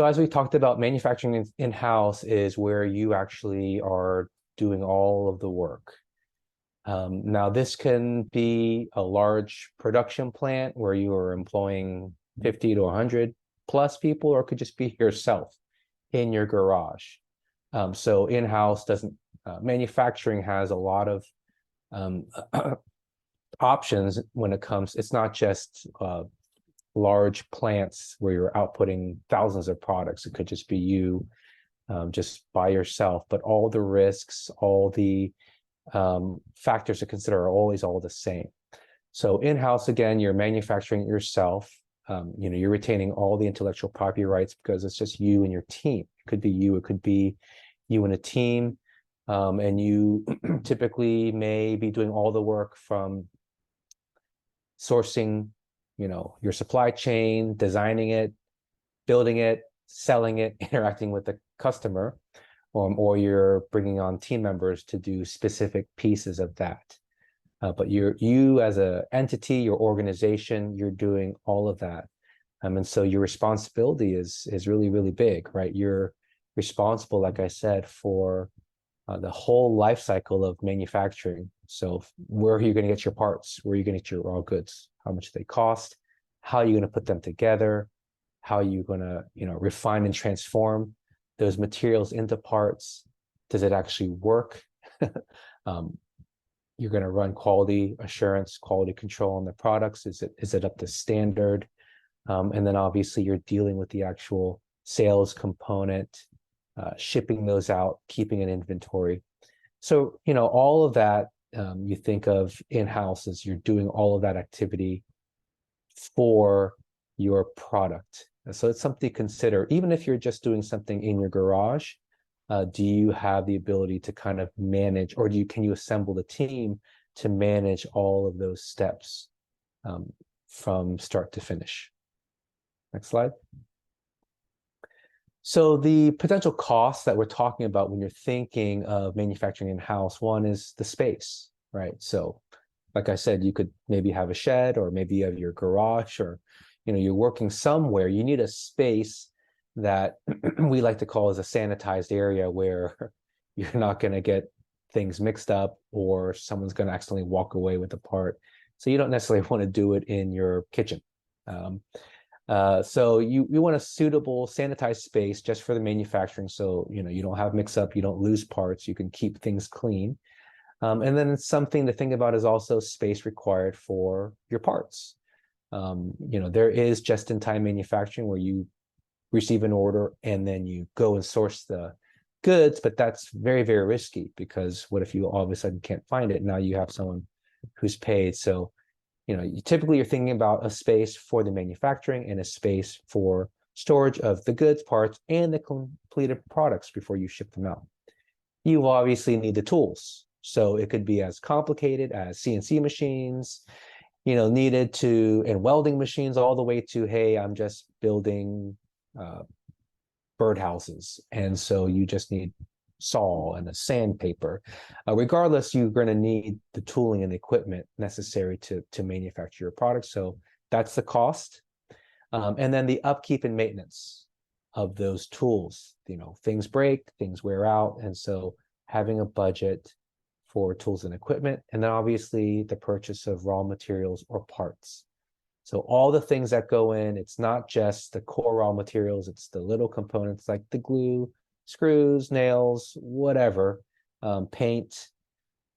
as we talked about, manufacturing in-house is where you actually are doing all of the work. Now, this can be a large production plant where you are employing 50 to 100 plus people, or it could just be yourself in your garage. So in-house doesn't, manufacturing has a lot of options when it comes, it's not just large plants where you're outputting thousands of products. It could just be you just by yourself, but all the risks, all the factors to consider are always all the same. So in-house, again, you're manufacturing it yourself. You're retaining all the intellectual property rights because it's just you and your team. It could be you, it could be you and a team. And you typically may be doing all the work from sourcing, your supply chain, designing it, building it, selling it, interacting with the customer, or you're bringing on team members to do specific pieces of that. But you as an entity, your organization, you're doing all of that. And so your responsibility is really, really big, right? You're responsible, like I said, for the whole life cycle of manufacturing. So where are you going to get your parts? Where are you going to get your raw goods? How much they cost? How are you going to put them together? How are you going to, refine and transform those materials into parts? Does it actually work? You're going to run quality assurance, quality control on the products. Is it up to standard? And then obviously you're dealing with the actual sales component, shipping those out, keeping an inventory. So, all of that, you think of in-house as you're doing all of that activity for your product. So it's something to consider. Even if you're just doing something in your garage, do you have the ability to kind of manage, or can you assemble the team to manage all of those steps from start to finish? Next slide. So the potential costs that we're talking about when you're thinking of manufacturing in-house, one is the space, right? So like I said, you could maybe have a shed, or maybe you have your garage, or you're working somewhere. You need a space that we like to call as a sanitized area, where you're not going to get things mixed up, or someone's going to accidentally walk away with a part. So you don't necessarily want to do it in your kitchen. So you want a suitable sanitized space just for the manufacturing. So, you don't have mix up, you don't lose parts, you can keep things clean. And then something to think about is also space required for your parts. There is just-in-time manufacturing where you receive an order and then you go and source the goods, but that's very, very risky, because what if you all of a sudden can't find it? Now you have someone who's paid. So, you're thinking about a space for the manufacturing and a space for storage of the goods, parts, and the completed products before you ship them out. You obviously need the tools. So it could be as complicated as CNC machines, needed to, and welding machines, all the way to, hey, I'm just building birdhouses. And so you just need saw and a sandpaper. Regardless, you're going to need the tooling and the equipment necessary to manufacture your product. So that's the cost. And then the upkeep and maintenance of those tools. Things break, things wear out. And so having a budget for tools and equipment, and then obviously the purchase of raw materials or parts. So all the things that go in, it's not just the core raw materials, it's the little components like the glue, screws, nails, whatever, paint,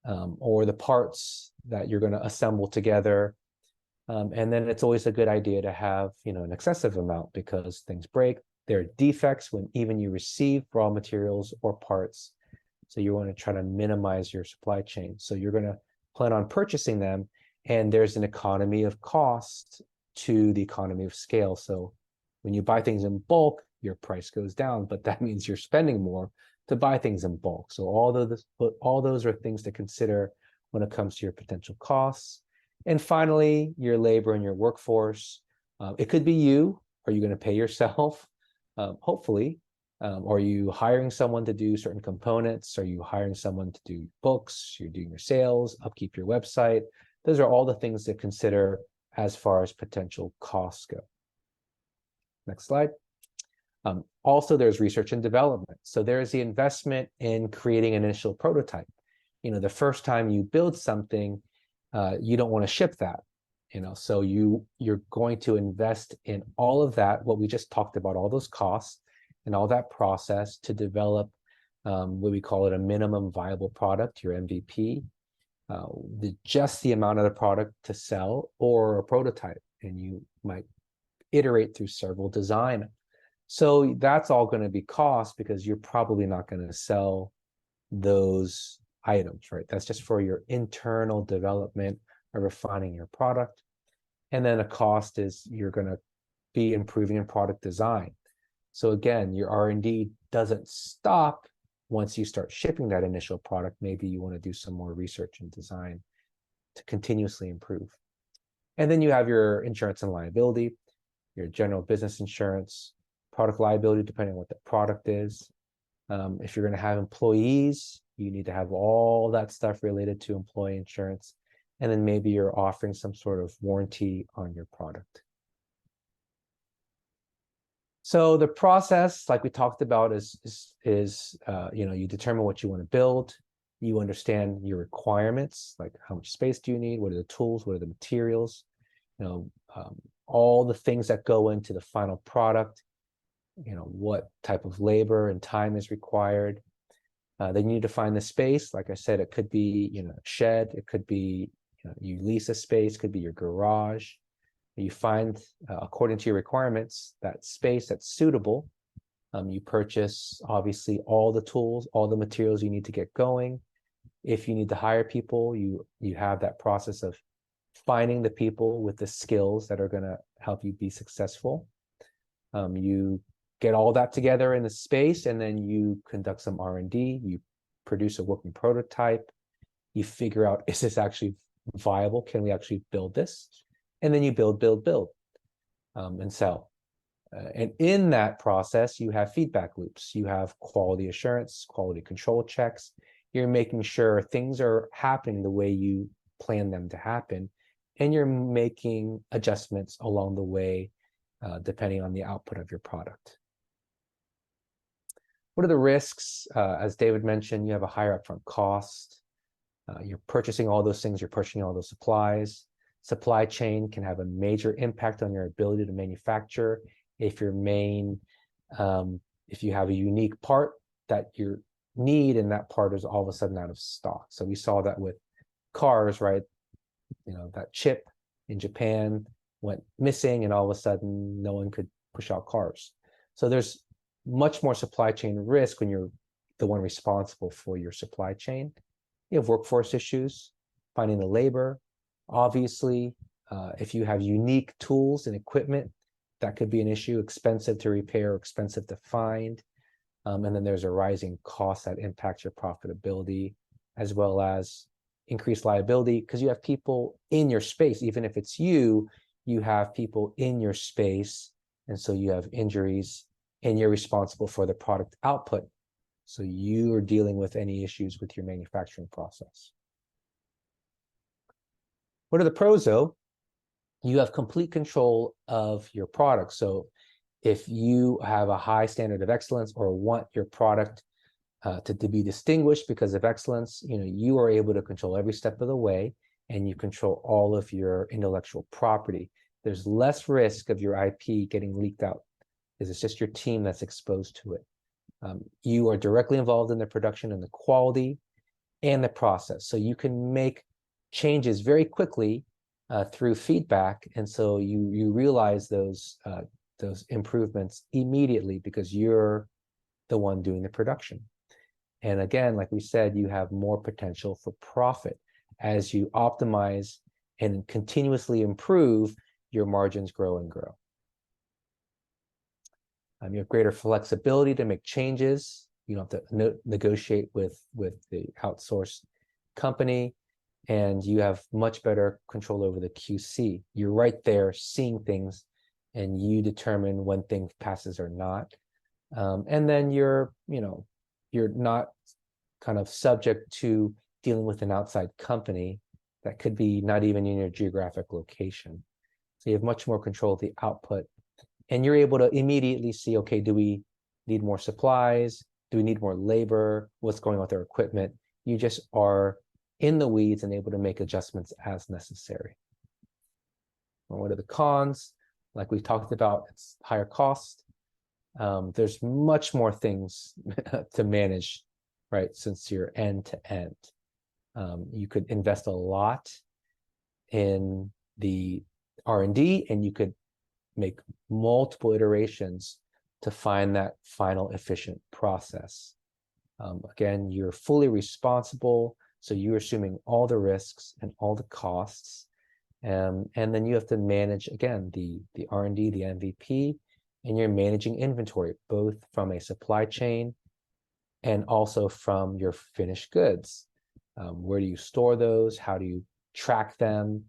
or the parts that you're going to assemble together. And then it's always a good idea to have, an excessive amount, because things break. There are defects when even you receive raw materials or parts. So you want to try to minimize your supply chain. So you're going to plan on purchasing them, and there's an economy of cost to the economy of scale. So when you buy things in bulk, your price goes down, but that means you're spending more to buy things in bulk. So all those are things to consider when it comes to your potential costs. And finally, your labor and your workforce. It could be you. Are you going to pay yourself? Hopefully. Are you hiring someone to do certain components? Are you hiring someone to do books? You're doing your sales, upkeep your website. Those are all the things to consider as far as potential costs go. Next slide. Also, there's research and development. So there's the investment in creating an initial prototype. The first time you build something, you don't want to ship that. So you're going to invest in all of that, what we just talked about, all those costs and all that process to develop what we call it a minimum viable product, your MVP, just the amount of the product to sell, or a prototype, and you might iterate through several design. So that's all going to be cost, because you're probably not going to sell those items, right? That's just for your internal development or refining your product. And then a cost is you're going to be improving in product design. So again, your R&D doesn't stop once you start shipping that initial product. Maybe you want to do some more research and design to continuously improve. And then you have your insurance and liability, your general business insurance, product liability, depending on what the product is. If you're going to have employees, you need to have all that stuff related to employee insurance. And then maybe you're offering some sort of warranty on your product. So the process, like we talked about, is you determine what you want to build. You understand your requirements, like how much space do you need, what are the tools, what are the materials, all the things that go into the final product, what type of labor and time is required. Then you need to find the space. Like I said, it could be a shed, it could be you lease a space, could be your garage. You find, according to your requirements, that space that's suitable. You purchase, obviously, all the tools, all the materials you need to get going. If you need to hire people, you have that process of finding the people with the skills that are going to help you be successful. You get all that together in the space, and then you conduct some R&D. You produce a working prototype. You figure out, is this actually viable? Can we actually build this? And then you build, and sell. And in that process, you have feedback loops. You have quality assurance, quality control checks. You're making sure things are happening the way you plan them to happen. And you're making adjustments along the way, depending on the output of your product. What are the risks? As David mentioned, you have a higher upfront cost. You're purchasing all those things. You're purchasing all those supplies. Supply chain can have a major impact on your ability to manufacture. If you have a unique part that you need, and that part is all of a sudden out of stock. So we saw that with cars, right? That chip in Japan went missing, and all of a sudden no one could push out cars. So there's much more supply chain risk when you're the one responsible for your supply chain. You have workforce issues, finding the labor. Obviously, if you have unique tools and equipment, that could be an issue, expensive to repair, expensive to find. And then there's a rising cost that impacts your profitability, as well as increased liability, because you have people in your space. Even if it's you have people in your space, and so you have injuries, and you're responsible for the product output. So you are dealing with any issues with your manufacturing process. What are the pros, though? You have complete control of your product. So if you have a high standard of excellence, or want your product to be distinguished because of excellence, you are able to control every step of the way, and you control all of your intellectual property. There's less risk of your IP getting leaked out, because it's just your team that's exposed to it. You are directly involved in the production and the quality and the process. So you can make changes very quickly through feedback. And so you realize those improvements immediately, because you're the one doing the production. And again, like we said, you have more potential for profit as you optimize and continuously improve. Your margins grow and grow. You have greater flexibility to make changes. You don't have to negotiate with the outsourced company, and you have much better control over the QC. You're right there seeing things, and you determine when things passes or not. And then you're not kind of subject to dealing with an outside company that could be not even in your geographic location. So you have much more control of the output And you're able to immediately see, okay, do we need more supplies? Do we need more labor? What's going on with our equipment? You just are in the weeds and able to make adjustments as necessary. And what are the cons? Like we talked about, it's higher cost. There's much more things to manage, right? Since you're end to end. You could invest a lot in the R&D, and you could make multiple iterations to find that final efficient process. Again, you're fully responsible, so you're assuming all the risks and all the costs. And then you have to manage, again, the R&D, the MVP, and you're managing inventory, both from a supply chain and also from your finished goods. Where do you store those? How do you track them?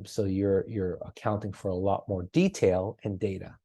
So you're accounting for a lot more detail and data.